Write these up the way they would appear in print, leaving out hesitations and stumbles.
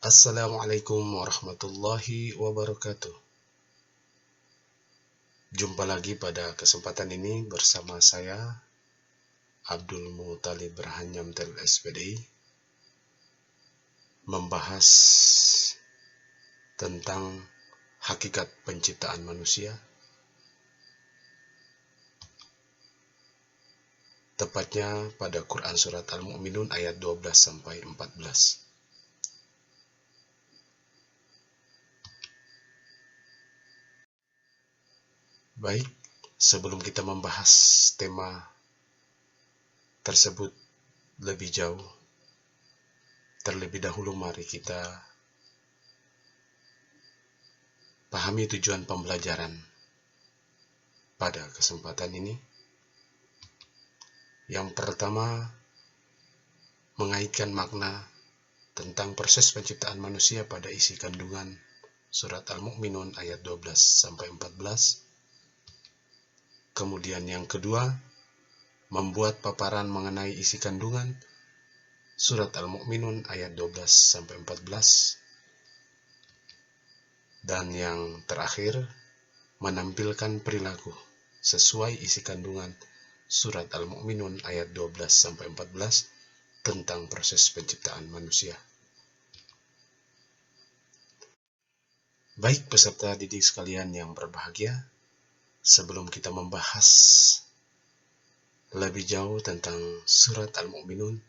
Assalamualaikum warahmatullahi wabarakatuh. Jumpa lagi pada kesempatan ini bersama saya Abdul Muthalib Rahanyamtel SPD, membahas tentang hakikat penciptaan manusia, tepatnya pada Quran Surat Al-Mu'minun ayat 12-14. Baik, sebelum kita membahas tema tersebut lebih jauh, terlebih dahulu mari kita pahami tujuan pembelajaran pada kesempatan ini. Yang pertama, mengaitkan makna tentang proses penciptaan manusia pada isi kandungan Surat Al-Mu'minun ayat 12-14. Kemudian yang kedua, membuat paparan mengenai isi kandungan Surat Al-Mu'minun ayat 12-14. Dan yang terakhir, menampilkan perilaku sesuai isi kandungan Surat Al-Mu'minun ayat 12-14 tentang proses penciptaan manusia. Baik peserta didik sekalian yang berbahagia, sebelum kita membahas lebih jauh tentang Surat Al-Mu'minun,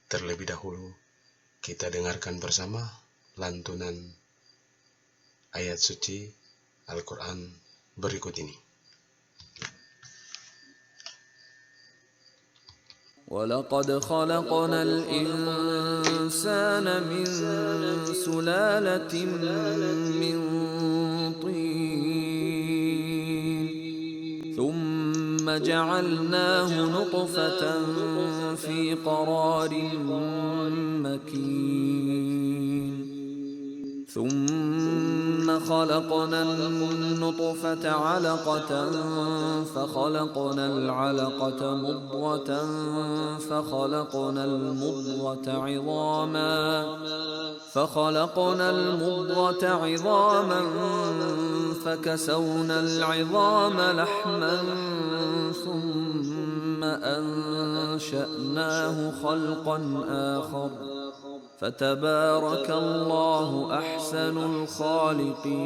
terlebih dahulu kita dengarkan bersama lantunan ayat suci Al-Quran berikut ini. وَلَقَدْ خَلَقْنَا الْإِنسَانَ مِنْ سُلَالَةٍ مِنْ طِينٍ ثُمَّ جَعَلْنَاهُ نُطْفَةً فِي قَرَارٍ مَكِينٍ ثُمَّ خَلَقْنَا النُّطْفَةَ عَلَقَةً فَخَلَقْنَا الْعَلَقَةَ مُضْغَةً فَخَلَقْنَا الْمُضْغَةَ عِظَامًا فَكَسَوْنَا الْعِظَامَ لَحْمًا ثُمَّ أَنشَأْنَاهُ خَلْقًا آخَرَ فَتَبَارَكَ اللَّهُ أَحْسَنُ الْخَالِقِينَ.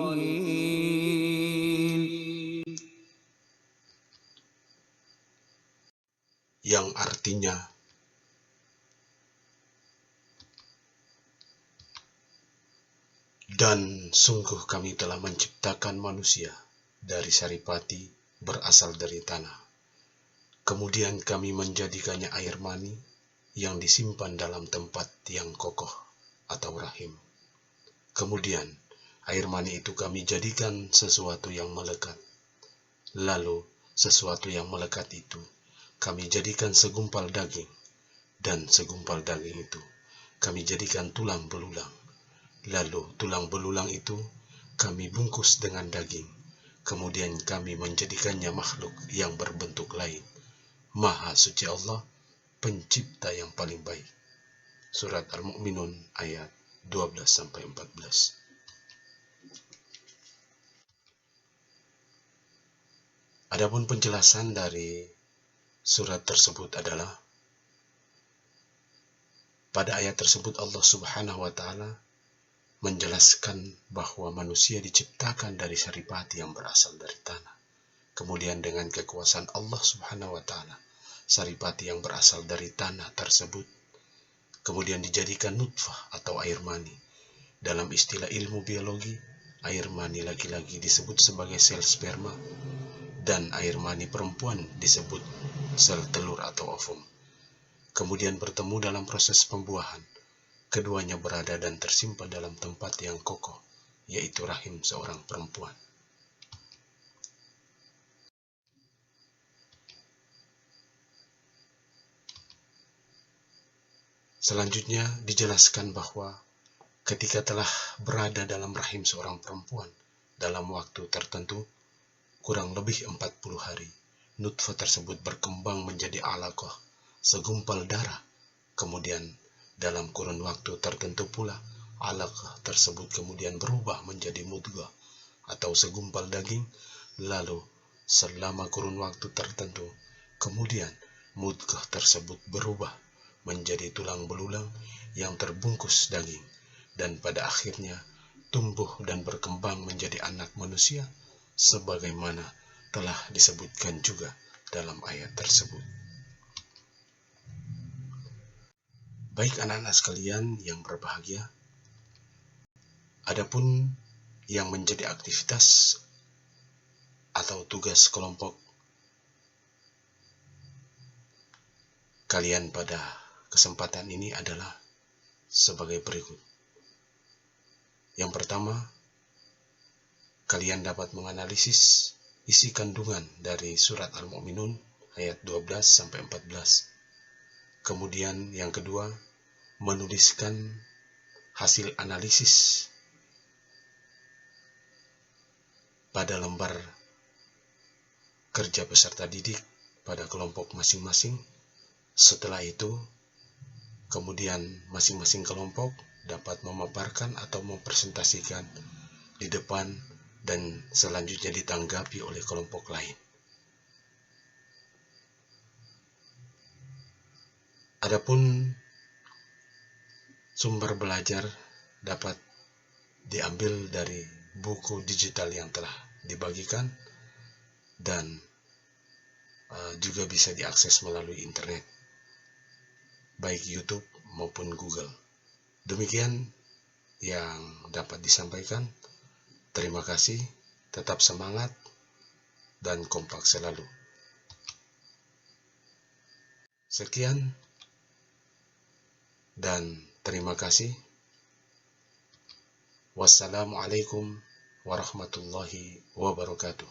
Yang artinya, dan sungguh kami telah menciptakan manusia dari saripati berasal dari tanah. Kemudian kami menjadikannya air mani yang disimpan dalam tempat yang kokoh atau rahim. Kemudian air mani itu kami jadikan sesuatu yang melekat. Lalu sesuatu yang melekat itu kami jadikan segumpal daging, dan segumpal daging itu kami jadikan tulang belulang. Lalu tulang belulang itu kami bungkus dengan daging. Kemudian kami menjadikannya makhluk yang berbentuk lain. Maha suci Allah, pencipta yang paling baik. Surat Al-Mu'minun ayat 12-14. Adapun penjelasan dari surat tersebut adalah, pada ayat tersebut Allah Subhanahu wa Ta'ala menjelaskan bahwa manusia diciptakan dari saripati yang berasal dari tanah. Kemudian dengan kekuasaan Allah Subhanahu wa Ta'ala, saripati yang berasal dari tanah tersebut kemudian dijadikan nutfah atau air mani. Dalam istilah ilmu biologi, air mani laki-laki disebut sebagai sel sperma, dan air mani perempuan disebut sel telur atau ovum. Kemudian bertemu dalam proses pembuahan. Keduanya berada dan tersimpan dalam tempat yang kokoh, yaitu rahim seorang perempuan. Selanjutnya dijelaskan bahwa ketika telah berada dalam rahim seorang perempuan dalam waktu tertentu, kurang lebih 40 hari, nutfah tersebut berkembang menjadi alaqah, segumpal darah. Kemudian dalam kurun waktu tertentu pula, alaqah tersebut kemudian berubah menjadi mudghah atau segumpal daging, lalu selama kurun waktu tertentu, kemudian mudghah tersebut berubah menjadi tulang belulang yang terbungkus daging, dan pada akhirnya tumbuh dan berkembang menjadi anak manusia, sebagaimana telah disebutkan juga dalam ayat tersebut. Baik anak-anak sekalian yang berbahagia, adapun yang menjadi aktivitas atau tugas kelompok kalian pada kesempatan ini adalah sebagai berikut. Yang pertama, kalian dapat menganalisis isi kandungan dari surat Al-Mu'minun ayat 12-14. Kemudian yang kedua, menuliskan hasil analisis pada lembar kerja peserta didik pada kelompok masing-masing. Setelah itu, kemudian masing-masing kelompok dapat memaparkan atau mempresentasikan di depan dan selanjutnya ditanggapi oleh kelompok lain. Adapun sumber belajar dapat diambil dari buku digital yang telah dibagikan dan juga bisa diakses melalui internet, baik YouTube maupun Google. Demikian yang dapat disampaikan. Terima kasih, tetap semangat dan kompak selalu. Sekian dan terima kasih. Wassalamualaikum warahmatullahi wabarakatuh.